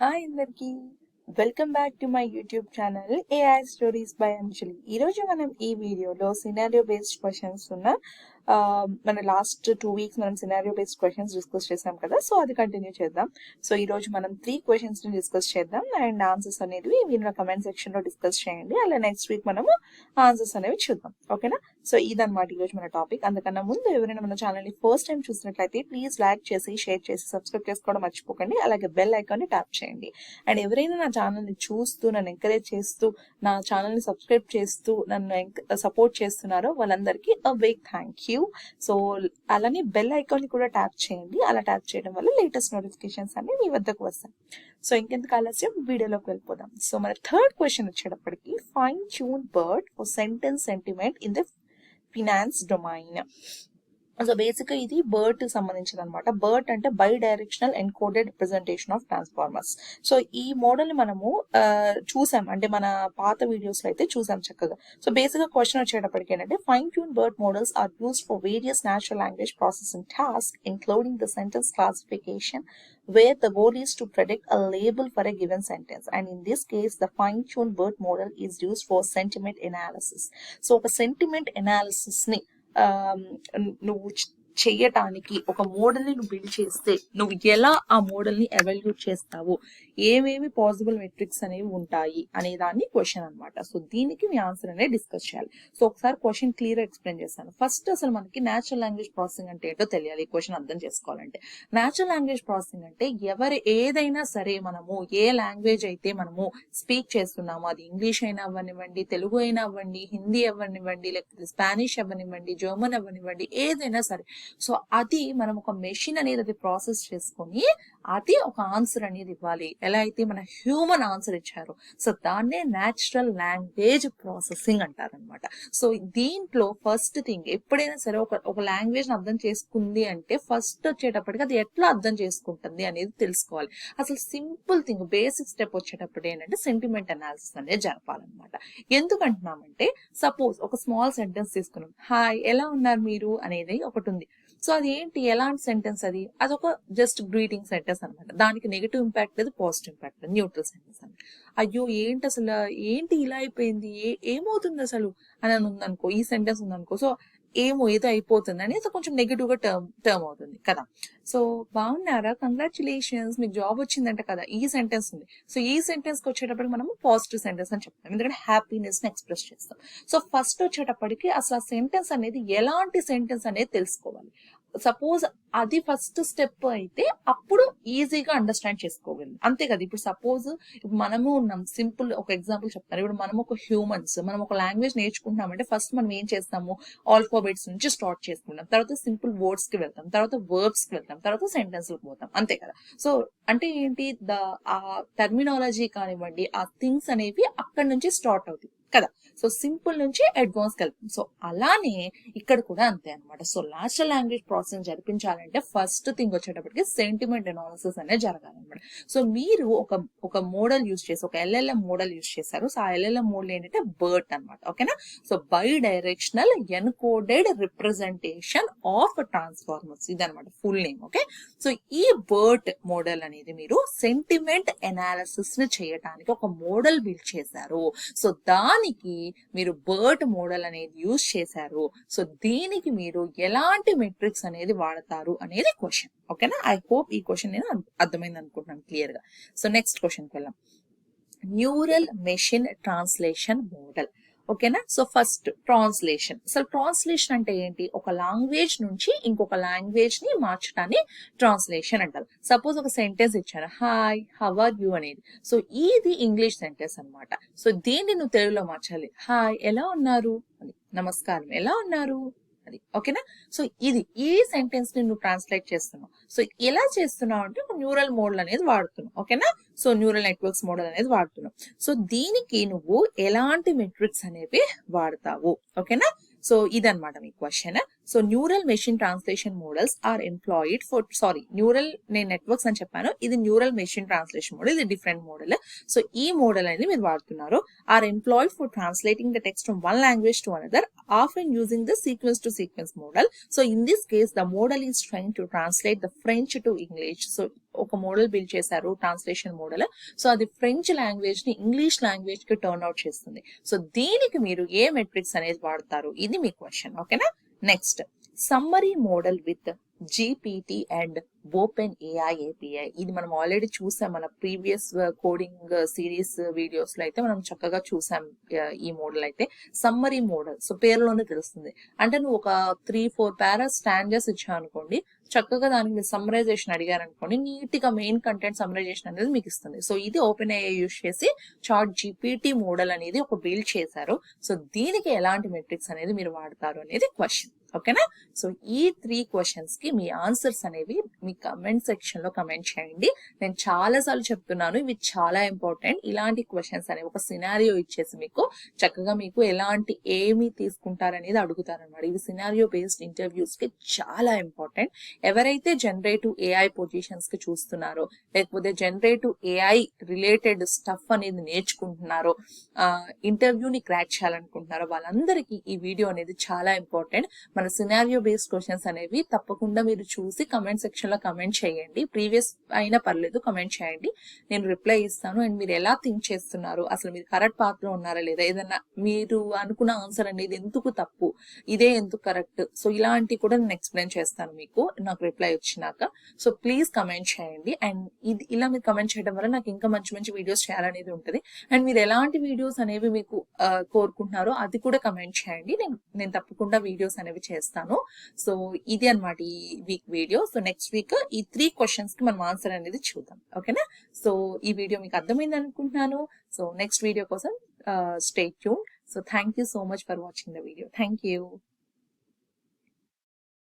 Hi అందరికి welcome back to my YouTube channel AI stories by Anjali. ఈరోజు మనం ఈ వీడియోలో సినారియో బేస్డ్ క్వశ్చన్స్ ఉన్న మన లాస్ట్ 2 వీక్స్ మనం సినారియో బేస్డ్ క్వశ్చన్స్ డిస్కస్ చేసాం కదా, సో అది కంటిన్యూ చేద్దాం. సో ఈ రోజు మనం 3 క్వశ్చన్స్ ని డిస్కస్ చేద్దాం అండ్ ఆన్సర్స్ అనేవి మీరు కమెంట్ సెక్షన్ లో డిస్కస్ చేయండి. అలా నెక్స్ట్ వీక్ మనము ఆన్సర్స్ అనేవి చూద్దాం, ఓకేనా? సో ఇదన్నమాట ఈరోజు మన టాపిక్. అందుకన్నా ముందు ఎవరైనా మన ఛానల్ ని ఫస్ట్ టైం చూసినట్లయితే ప్లీజ్ లైక్ చేసి షేర్ చేసి సబ్స్క్రైబ్ చేసుకోవడం మర్చిపోకండి. అలాగే బెల్ ఐకాన్ ని ట్యాప్ చేయండి. అండ్ ఎవరైనా నా ఛానల్ ని చూస్తూ నన్ను ఎంకరేజ్ చేస్తూ నా ఛానల్ ని సబ్స్క్రైబ్ చేస్తూ నన్ను సపోర్ట్ చేస్తున్నారో వాళ్ళందరికీ a big thank you. So అలానే బెల్ ఐకాన్ ని కూడా ట్యాప్ చేయండి. అలా ట్యాప్ చేయడం వల్ల లేటెస్ట్ నోటిఫికేషన్స్ అన్ని మీ వద్దకు వస్తాయి. సో ఇంకెందుకు ఆలస్యం, వీడియోలోకి వెళ్ళిపోదాం. సో మన థర్డ్ క్వశ్చన్ వచ్చేటప్పటికి fine tune bird for sentence sentiment in the finance domain. So basic గా ఇది బర్ట్ సంబంధించింది అనమాట. బర్ట్ అంటే by directional encoded representation of transformers. So ఈ మోడల్ ని మనము చూసాం, అంటే మన పాత వీడియోస్ లో అయితే చూసాం చక్కగా. సో బేసిక్ గా క్వశ్చన్ వచ్చేటప్పటికి ఏంటంటే fine tune BERT models are used for various natural language processing task including the sentence classification where the goal is to predict a label for a given sentence, and in this case the fine-tuned BERT model is used for sentiment analysis. So ఒక sentiment analysis ని నువ్వు చెయ్యటానికి ఒక model ని నువ్వు build చేస్తే నువ్వు ఎలా ఆ మోడల్ ని ఎవాల్యుయేట్ చేస్తావు, ఏమేమి పాసిబుల్ మెట్రిక్స్ అనేవి ఉంటాయి అనే దాన్ని క్వశ్చన్ అనమాట. సో దీనికి మీ ఆన్సర్ అనేది డిస్కస్ చేయాలి. సో ఒకసారి క్వశ్చన్ క్లియర్ ఎక్స్ప్లెయిన్ చేస్తాను. ఫస్ట్ అసలు మనకి న్యాచురల్ లాంగ్వేజ్ ప్రాసెసింగ్ అంటే ఏంటో తెలియాలి. ఈ క్వశ్చన్ అర్థం చేసుకోవాలంటే న్యాచురల్ లాంగ్వేజ్ ప్రాసెసింగ్ అంటే ఏదైనా సరే మనము ఏ లాంగ్వేజ్ అయితే మనము స్పీక్ చేస్తున్నామో, అది ఇంగ్లీష్ అయినా అవ్వనివ్వండి, తెలుగు అయినా అవ్వండి, హిందీ అవ్వనివ్వండి, లేకపోతే స్పానిష్ అవ్వనివ్వండి, జర్మన్ అవ్వనివ్వండి, ఏదైనా సరే. సో అది మనం ఒక మెషిన్ అనేది అది ప్రాసెస్ చేసుకొని అది ఒక ఆన్సర్ అనేది ఇవ్వాలి. ఎలా అయితే మన హ్యూమన్ ఆన్సర్ ఇచ్చారో సో దాన్నే న్యాచురల్ లాంగ్వేజ్ ప్రాసెసింగ్ అంటారనమాట. సో దీంట్లో ఫస్ట్ థింగ్ ఎప్పుడైనా సరే ఒక లాంగ్వేజ్ అర్థం చేసుకుంది అంటే ఫస్ట్ వచ్చేటప్పటికి అది ఎట్లా అర్థం చేసుకుంటుంది అనేది తెలుసుకోవాలి. అసలు సింపుల్ థింగ్ బేసిక్ స్టెప్ వచ్చేటప్పుడు ఏంటంటే సెంటిమెంట్ అనాలిసిస్ అనేది జరపాలన్నమాట. ఎందుకంటున్నామంటే సపోజ్ ఒక స్మాల్ సెంటెన్స్ తీసుకున్నాం, హాయ్ ఎలా ఉన్నారు మీరు అనేది ఒకటి ఉంది. సో అది ఏంటి, ఎలాంటి సెంటెన్స్ అది? అదొక జస్ట్ గ్రీటింగ్ సెంటెన్స్ అనమాట. దానికి నెగిటివ్ ఇంపాక్ట్ లేదు, పాజిటివ్ ఇంపాక్ట్ లేదు, న్యూట్రల్ సెంటెన్స్ అనమాట. అయ్యో ఏంటి అసలు, ఏంటి ఇలా అయిపోయింది, ఏమవుతుంది అసలు అని ఉందనుకో, ఈ సెంటెన్స్ ఉందనుకో, సో ఏదో అయిపోతుంది అనేది కొంచెం నెగిటివ్ గా టర్మ్ అవుతుంది కదా. సో బాగున్నారా, కంగ్రాచులేషన్స్, మీకు జాబ్ వచ్చిందంట కదా, ఈ సెంటెన్స్ ఉంది. సో ఈ సెంటెన్స్ కి వచ్చేటప్పటికి మనం పాజిటివ్ సెంటెన్స్ అని చెప్తాం, ఎందుకంటే హ్యాపీనెస్ ని ఎక్స్ప్రెస్ చేస్తాం. సో ఫస్ట్ వచ్చేటప్పటికి అసలు ఆ సెంటెన్స్ అనేది ఎలాంటి సెంటెన్స్ అనేది తెలుసుకోవాలి. సపోజ్ అది ఫస్ట్ స్టెప్ అయితే అప్పుడు ఈజీగా అండర్స్టాండ్ చేసుకోగలం, అంతే కదా. ఇప్పుడు సపోజ్ మనము ఉన్నాం, సింపుల్ ఒక ఎగ్జాంపుల్ చెప్తాను. ఇప్పుడు మనం ఒక హ్యూమన్స్, మనం ఒక లాంగ్వేజ్ నేర్చుకుంటున్నామంటే ఫస్ట్ మనం ఏం చేస్తాము, ఆల్ఫాబెట్స్ నుంచి స్టార్ట్ చేసుకుంటాం, తర్వాత సింపుల్ వర్డ్స్ కి వెళ్తాం, తర్వాత వర్బ్స్ కి వెళ్తాం, తర్వాత సెంటెన్స్ లకు పోతాం, అంతే కదా. సో అంటే ఏంటి, ఆ టర్మినాలజీ కానివ్వండి, ఆ థింగ్స్ అనేవి అక్కడి నుంచి స్టార్ట్ అవుతాయి కదా. సో సింపుల్ నుంచి అడ్వాన్స్ కి వెళ్తాం. సో అలానే ఇక్కడ కూడా అంతే అనమాట. సో న్యాచురల్ లాంగ్వేజ్ ప్రాసెసింగ్ జరిపించాలంటే ఫస్ట్ థింగ్ వచ్చేటప్పటికి సెంటిమెంట్ అనాలిసిస్ అనేది జరగాలన్నమాట. సో మీరు ఒక మోడల్ యూజ్ చేసి, ఒక ఎల్ఎల్ఎం మోడల్ యూజ్ చేశారు. సో ఆ ఎల్ఎల్ఎం మోడల్ ఏంటంటే బర్ట్ అనమాట, ఓకేనా. So bidirectional encoded representation of transformers, ఇదనమాట ఫుల్ నేమ్, ఓకే. సో ఈ బర్ట్ మోడల్ అనేది మీరు సెంటిమెంట్ అనాలిసిస్ ని చేయడానికి ఒక మోడల్ బిల్డ్ చేశారు. సో దానికి మీరు బర్ట్ మోడల్ అనేది యూజ్ చేశారు. సో దీనికి మీరు ఎలాంటి మెట్రిక్స్ అనేది వాడతారు అనేది క్వశ్చన్, ఓకేనా. ఐ హోప్ ఈ క్వశ్చన్ నేను అర్థమైంది అనుకుంటున్నాను క్లియర్ గా. సో నెక్స్ట్ క్వశ్చన్ కి వెళ్దాం. న్యూరల్ మెషిన్ ట్రాన్స్లేషన్ మోడల్, ఓకేనా. So first translation. అసలు ట్రాన్స్లేషన్ అంటే ఏంటి, ఒక లాంగ్వేజ్ నుంచి ఇంకొక లాంగ్వేజ్ ని మార్చడాన్ని ట్రాన్స్లేషన్ అంటారు. సపోజ్ ఒక సెంటెన్స్ ఇచ్చాను, హాయ్ హౌ ఆర్ యూ అనేది. సో ఇది ఇంగ్లీష్ సెంటెన్స్ అనమాట. సో దీన్ని నువ్వు తెలుగులో మార్చాలి, హాయ్ ఎలా ఉన్నారు అని, నమస్కారం ఎలా ఉన్నారు అది, ఓకేనా. సో ఈ సెంటెన్స్ ని నువ్వు ట్రాన్స్లేట్ చేస్తున్నావు. సో ఎలా చేస్తున్నావు అంటే న్యూరల్ మోడల్ అనేది వాడుతున్నావు, ఓకేనా. సో న్యూరల్ నెట్వర్క్స్ మోడల్ అనేది వాడుతున్నావు. సో దీనికి నువ్వు ఎలాంటి మెట్రిక్స్ అనేవి వాడతావు, ఓకేనా. సో ఇదనమాట మీ question. So neural machine translation models are employed for neural, నేను నెట్వర్క్స్ అని చెప్పాను, ఇది న్యూరల్ మెషిన్ ట్రాన్స్లేషన్ మోడల్, ఇది డిఫరెంట్ మోడల్. సో ఈ మోడల్ అనేది మీరు వాడుతున్నారు. Are employed for translating the text from one language to another, often using the sequence to sequence model. So in this case the model is train to translate the French to English. So ఒక model build చేశారు, translation model. So అది French language ని English language కి turn out చేస్తుంది. So దీనికి మీరు ఏ metrics అనేది వాడతారు, ఇది మీ క్వశ్చన్. ఓకేనా. Next, summary model with GPT and open AI API. ఇది మనం ఆల్రెడీ చూసాం మన ప్రీవియస్ కోడింగ్ సిరీస్ వీడియోస్ లో అయితే మనం చక్కగా చూసాం. ఈ మోడల్ అయితే సమ్మరీ మోడల్. సో పేరులోనే తెలుస్తుంది. అంటే నువ్వు ఒక 3-4 పారాస్ స్టాండర్స్ ఇచ్చావు అనుకోండి, చక్కగా దానికి మీరు సమ్మరైజేషన్ అడిగారు అనుకోండి, నీట్ గా మెయిన్ కంటెంట్ సమ్మరైజేషన్ అనేది మీకు ఇస్తుంది. సో ఇది ఓపెన్ AI యూస్ చేసి చాట్ GPT మోడల్ అనేది ఒక బిల్డ్ చేశారు. సో దీనికి ఎలాంటి మెట్రిక్స్ అనేది మీరు వాడతారు అనేది క్వశ్చన్. ఓకేనా. సో ఈ 3 క్వశ్చన్స్ కి మీ ఆన్సర్స్ అనేవి మీ కమెంట్ సెక్షన్ లో కమెంట్ చేయండి. నేను చాలా సార్లు చెప్తున్నాను, ఇవి చాలా ఇంపార్టెంట్. ఇలాంటి క్వశ్చన్స్ అనేవి ఒక సినారియో ఇచ్చేసి మీకు చక్కగా మీకు ఎలాంటి ఏమి తీసుకుంటారనేది అడుగుతారనమాట. ఇవి సినారియో బేస్డ్ ఇంటర్వ్యూస్ కి చాలా ఇంపార్టెంట్. ఎవరైతే జనరేటివ్ AI పొజిషన్స్ కి చూస్తున్నారో, లేకపోతే జనరేటివ్ AI రిలేటెడ్ స్టఫ్ అనేది నేర్చుకుంటున్నారో, ఇంటర్వ్యూని క్రాక్ చేయాలనుకుంటున్నారో, వాళ్ళందరికీ ఈ వీడియో అనేది చాలా ఇంపార్టెంట్. మన సినారియో బేస్డ్ క్వశ్చన్స్ అనేవి తప్పకుండా మీరు చూసి కమెంట్ సెక్షన్ లో కమెంట్ చేయండి. ప్రీవియస్ అయినా పర్లేదు, కమెంట్ చేయండి, నేను రిప్లై ఇస్తాను. అండ్ మీరు ఎలా థింక్ చేస్తున్నారు, అసలు మీరు కరెక్ట్ పాత్ లో ఉన్నారా లేదా, ఏదన్నా మీరు అనుకున్న ఆన్సర్ అనేది ఎందుకు తప్పు, ఇదే ఎందుకు కరెక్ట్, సో ఇలాంటివి కూడా నేను ఎక్స్ప్లెయిన్ చేస్తాను మీకు నాకు రిప్లై వచ్చినాక. సో ప్లీజ్ కమెంట్ చేయండి. అండ్ ఇది ఇలా మీరు కమెంట్ చేయడం వల్ల నాకు ఇంకా మంచి మంచి వీడియోస్ చేయాలనేది ఉంటుంది. అండ్ మీరు ఎలాంటి వీడియోస్ అనేవి మీకు కోరుకుంటున్నారో అది కూడా కమెంట్ చేయండి. నేను తప్పకుండా వీడియోస్ అనేవి చేస్తాను. సో ఇది అన్నమాట ఈ week video. So next week ఈ 3 క్వశ్చన్స్ కి మనం ఆన్సర్ అనేది చూద్దాం. ఓకేనా. సో ఈ వీడియో మీకు అర్థమైంది అనుకుంటున్నాను. సో నెక్స్ట్ వీడియో కోసం stay tune. So thank you so much for watching the video. Thank you.